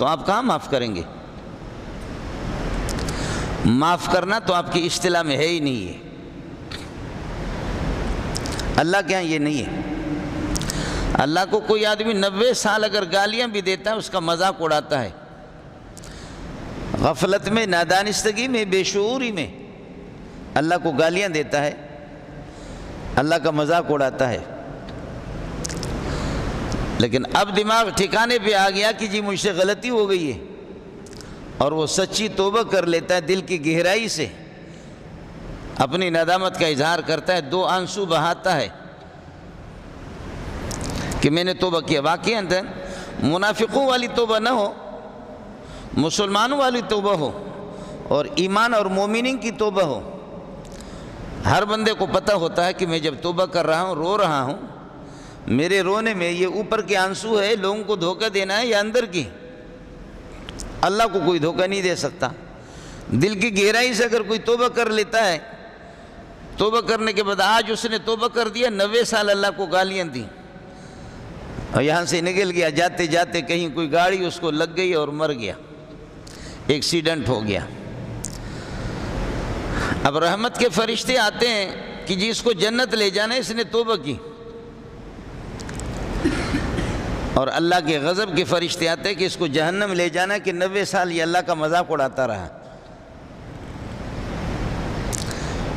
تو آپ کہاں معاف کریں گے؟ معاف کرنا تو آپ کی اصطلاح میں ہے ہی نہیں ہے، اللہ کے ہاں یہ نہیں ہے۔ اللہ کو کوئی آدمی 90 سال اگر گالیاں بھی دیتا ہے اس کا مذاق اڑاتا ہے، غفلت میں، نادانستگی میں، بے شعوری میں اللہ کو گالیاں دیتا ہے، اللہ کا مذاق اڑاتا ہے۔ لیکن اب دماغ ٹھکانے پہ آ گیا کہ جی مجھ سے غلطی ہو گئی ہے، اور وہ سچی توبہ کر لیتا ہے، دل کی گہرائی سے اپنی ندامت کا اظہار کرتا ہے، 2 آنسو بہاتا ہے کہ میں نے توبہ کیا۔ واقعی اندر منافقوں والی توبہ نہ ہو، مسلمانوں والی توبہ ہو، اور ایمان اور مومنین کی توبہ ہو۔ ہر بندے کو پتہ ہوتا ہے کہ میں جب توبہ کر رہا ہوں، رو رہا ہوں، میرے رونے میں یہ اوپر کے آنسو ہے، لوگوں کو دھوکہ دینا ہے یا اندر کی؟ اللہ کو کوئی دھوکہ نہیں دے سکتا۔ دل کی گہرائی سے اگر کوئی توبہ کر لیتا ہے، توبہ کرنے کے بعد آج اس نے توبہ کر دیا، 90 سال اللہ کو گالیاں دیں، اور یہاں سے نکل گیا، جاتے جاتے کہیں کوئی گاڑی اس کو لگ گئی اور مر گیا، ایکسیڈنٹ ہو گیا۔ اب رحمت کے فرشتے آتے ہیں کہ جی اس کو جنت لے جانا ہے، اس نے توبہ کی، اور اللہ کے غضب کے فرشتے آتے ہیں کہ اس کو جہنم لے جانا ہے کہ 90 سال یہ اللہ کا مذاق اڑاتا رہا،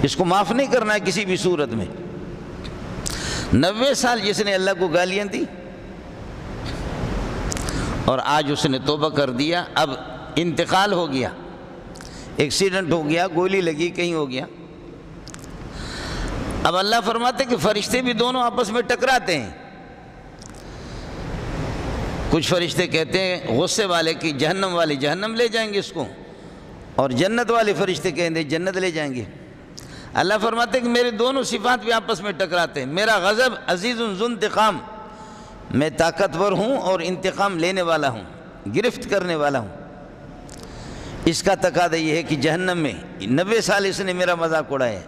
اس کو معاف نہیں کرنا ہے کسی بھی صورت میں۔ 90 سال جس نے اللہ کو گالیاں دی، اور آج اس نے توبہ کر دیا، اب انتقال ہو گیا، ایکسیڈنٹ ہو گیا، گولی لگی، کہیں ہو گیا۔ اب اللہ فرماتے کہ فرشتے بھی دونوں آپس میں ٹکراتے ہیں۔ کچھ فرشتے کہتے ہیں غصے والے کی جہنم والے جہنم لے جائیں گے اس کو، اور جنت والے فرشتے کہیں گے جنت لے جائیں گے۔ اللہ فرماتے کہ میرے دونوں صفات بھی آپس میں ٹکراتے ہیں۔ میرا غضب عزیز ذو انتقام، میں طاقتور ہوں اور انتقام لینے والا ہوں، گرفت کرنے والا ہوں۔ اس کا تقاضا یہ ہے کہ جہنم میں 90 سال اس نے میرا مذاق اڑایا ہے،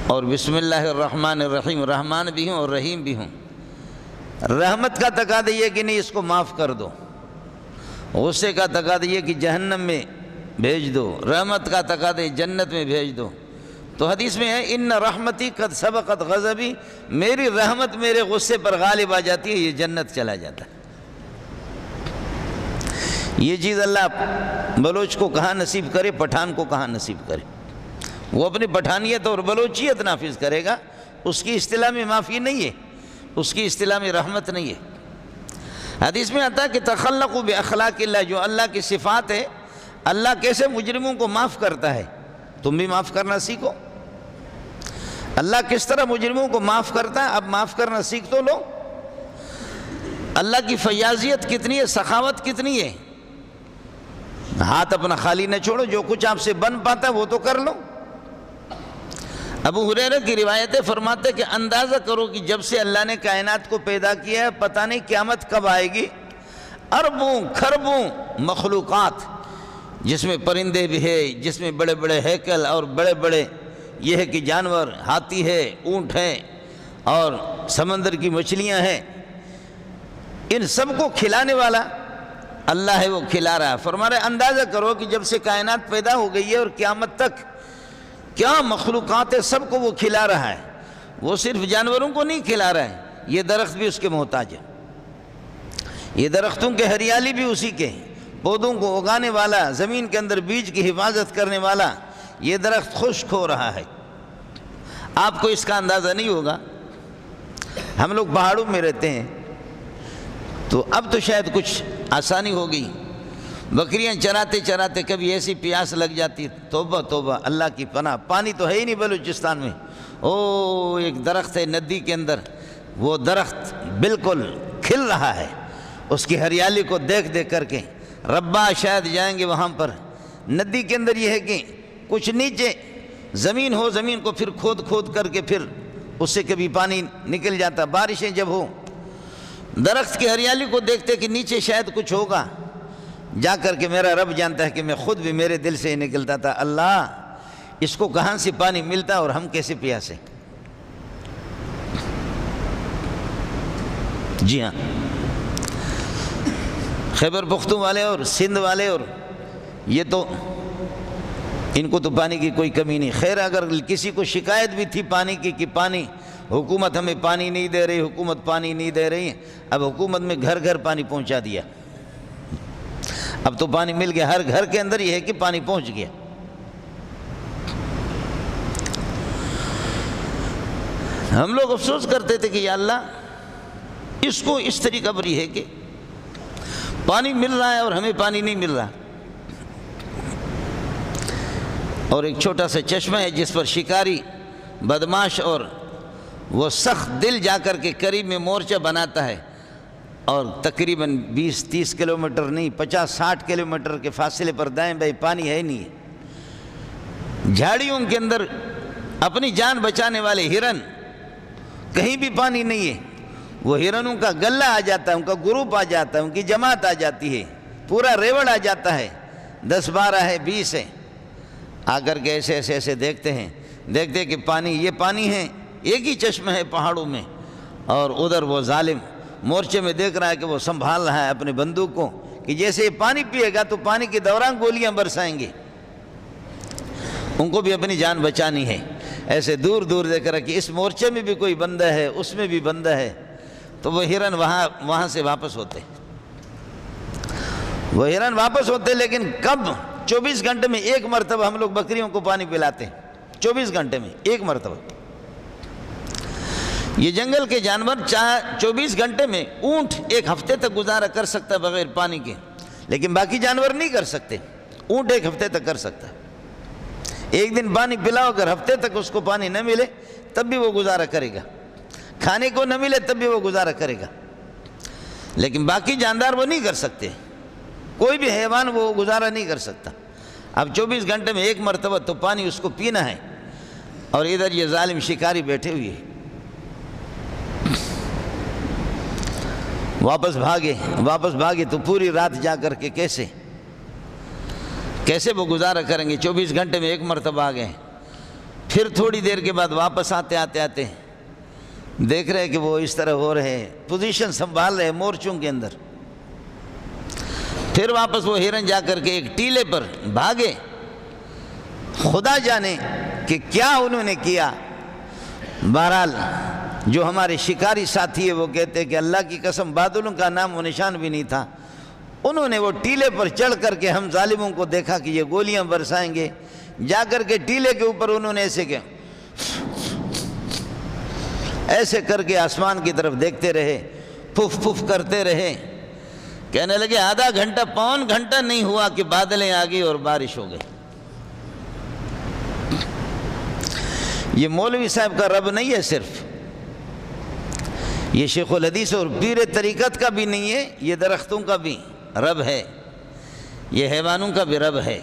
اور بسم اللہ الرحمن الرحیم، رحمان بھی ہوں اور رحیم بھی ہوں۔ رحمت کا تقاضا یہ کہ نہیں اس کو معاف کر دو، غصے کا تقاضا یہ کہ جہنم میں بھیج دو، رحمت کا تقاضا جنت میں بھیج دو۔ تو حدیث میں ہے ان رحمتی قد سبقت غضبی، میری رحمت میرے غصے پر غالب آ جاتی ہے، یہ جنت چلا جاتا ہے۔ یہ چیز اللہ بلوچ کو کہاں نصیب کرے، پٹھان کو کہاں نصیب کرے؟ وہ اپنی پٹھانیت اور بلوچیت نافذ کرے گا، اس کی اصطلاح میں معافی نہیں ہے، اس کی اصطلاح میں رحمت نہیں ہے۔ حدیث میں آتا ہے کہ تخلقوا باخلاق اللہ، جو اللہ کی صفات ہے، اللہ کیسے مجرموں کو معاف کرتا ہے، تم بھی معاف کرنا سیکھو۔ اللہ کس طرح مجرموں کو معاف کرتا ہے، اب معاف کرنا سیکھ تو لو۔ اللہ کی فیاضیت کتنی ہے، سخاوت کتنی ہے۔ ہاتھ اپنا خالی نہ چھوڑو، جو کچھ آپ سے بن پاتا ہے وہ تو کر لو۔ ابو ہریرہ کی روایتیں فرماتے کہ اندازہ کرو کہ جب سے اللہ نے کائنات کو پیدا کیا ہے، پتہ نہیں قیامت کب آئے گی، اربوں کھربوں مخلوقات، جس میں پرندے بھی ہے، جس میں بڑے بڑے ہیکل اور بڑے بڑے یہ ہے کہ جانور، ہاتھی ہے، اونٹ ہے، اور سمندر کی مچھلیاں ہیں، ان سب کو کھلانے والا اللہ ہے، وہ کھلا رہا ہے۔ فرما رہے اندازہ کرو کہ جب سے کائنات پیدا ہو گئی ہے اور قیامت تک کیا مخلوقات ہے، سب کو وہ کھلا رہا ہے۔ وہ صرف جانوروں کو نہیں کھلا رہا ہے، یہ درخت بھی اس کے محتاج ہے، یہ درختوں کے ہریالی بھی اسی کے، پودوں کو اگانے والا، زمین کے اندر بیج کی حفاظت کرنے والا، یہ درخت خشک ہو رہا ہے۔ آپ کو اس کا اندازہ نہیں ہوگا۔ ہم لوگ پہاڑوں میں رہتے ہیں تو اب تو شاید کچھ آسانی ہو گئی، بکریاں چراتے چراتے کبھی ایسی پیاس لگ جاتی، توبہ توبہ، اللہ کی پناہ، پانی تو ہے ہی نہیں بلوچستان میں۔ ایک درخت ہے ندی کے اندر، وہ درخت بالکل کھل رہا ہے، اس کی ہریالی کو دیکھ دیکھ کر کے ربا شاید جائیں گے وہاں پر۔ ندی کے اندر یہ ہے کہ کچھ نیچے زمین ہو، زمین کو پھر کھود کھود کر کے پھر اس سے کبھی پانی نکل جاتا، بارشیں جب ہو، درخت کی ہریالی کو دیکھتے کہ نیچے شاید کچھ ہوگا، جا کر کے میرا رب جانتا ہے کہ میں خود بھی میرے دل سے نکلتا تھا، اللہ اس کو کہاں سے پانی ملتا اور ہم کیسے پیاسے۔ جی ہاں، خیبر پختون والے اور سندھ والے، اور یہ تو ان کو تو پانی کی کوئی کمی نہیں۔ خیر اگر کسی کو شکایت بھی تھی پانی کی کہ پانی حکومت ہمیں پانی نہیں دے رہی، حکومت پانی نہیں دے رہی، اب حکومت میں گھر گھر پانی پہنچا دیا، اب تو پانی مل گیا، ہر گھر کے اندر یہ ہے کہ پانی پہنچ گیا۔ ہم لوگ افسوس کرتے تھے کہ یا اللہ اس کو اس طریقہ پر یہ ہے کہ پانی مل رہا ہے اور ہمیں پانی نہیں مل رہا۔ اور ایک چھوٹا سا چشمہ ہے جس پر شکاری بدماش اور وہ سخت دل جا کر کے قریب میں مورچہ بناتا ہے، اور تقریباً 20-30 کلومیٹر نہیں 50-60 کلومیٹر کے فاصلے پر دائیں بائیں پانی ہے نہیں ہے۔ جھاڑیوں کے اندر اپنی جان بچانے والے ہرن، کہیں بھی پانی نہیں ہے، وہ ہرنوں کا گلہ آ جاتا ہے، ان کا گروپ آ جاتا ہے، ان کی جماعت آ جاتی ہے، پورا ریوڑ آ جاتا ہے، 10-12 ہے 20 ہے، آ کر کے ایسے ایسے ایسے دیکھتے ہیں کہ پانی یہ پانی ہے، ایک ہی چشمہ ہے پہاڑوں میں، اور ادھر وہ ظالم مورچے میں دیکھ رہا ہے کہ وہ سنبھال رہا ہے اپنے بندوق کو کہ جیسے یہ پانی پیے گا تو پانی کے دوران گولیاں برسائیں گے، ان کو بھی اپنی جان بچانی ہے۔ ایسے دور دور دیکھ رہا کہ اس مورچے میں بھی کوئی بندہ ہے، اس میں بھی بندہ ہے، تو وہ ہرن وہاں سے واپس ہوتے، وہ ہرن واپس ہوتے، لیکن کب؟ 24 گھنٹے میں ایک مرتبہ ہم لوگ بکریوں کو پانی پلاتے ہیں، 24 گھنٹے میں ایک مرتبہ۔ یہ جنگل کے جانور 24 گھنٹے میں، اونٹ ایک ہفتے تک گزارا کر سکتا ہے بغیر پانی کے، لیکن باقی جانور نہیں کر سکتے۔ اونٹ ایک ہفتے تک کر سکتا ہے، ایک دن پانی پلاؤ، اگر ہفتے تک اس کو پانی نہ ملے تب بھی وہ گزارا کرے گا، کھانے کو نہ ملے تب بھی وہ گزارا کرے گا، لیکن باقی جاندار وہ نہیں کر سکتے، کوئی بھی حیوان وہ گزارا نہیں کر سکتا۔ اب 24 گھنٹے میں ایک مرتبہ تو پانی اس کو پینا ہے، اور ادھر یہ ظالم شکاری بیٹھے ہوئے ہیں۔ واپس بھاگے تو پوری رات جا کر کے کیسے وہ گزارا کریں گے؟ 24 گھنٹے میں ایک مرتبہ آ گئے، پھر تھوڑی دیر کے بعد واپس آتے دیکھ رہے کہ وہ اس طرح ہو رہے ہیں، پوزیشن سنبھال رہے ہیں مورچوں کے اندر۔ پھر واپس وہ ہرن جا کر کے ایک ٹیلے پر بھاگے، خدا جانے کہ کیا انہوں نے کیا۔ بہرحال جو ہمارے شکاری ساتھی ہے وہ کہتے ہیں کہ اللہ کی قسم بادلوں کا نام و نشان بھی نہیں تھا، انہوں نے وہ ٹیلے پر چڑھ کر کے ہم ظالموں کو دیکھا کہ یہ گولیاں برسائیں گے، جا کر کے ٹیلے کے اوپر انہوں نے ایسے کر کے آسمان کی طرف دیکھتے رہے، پھف پھف کرتے رہے، کہنے لگے آدھا گھنٹہ پون گھنٹہ نہیں ہوا کہ بادلیں آ گئی اور بارش ہو گئی۔ یہ مولوی صاحب کا رب نہیں ہے صرف، یہ شیخ الحدیث اور پیر طریقت کا بھی نہیں ہے، یہ درختوں کا بھی رب ہے، یہ حیوانوں کا بھی رب ہے۔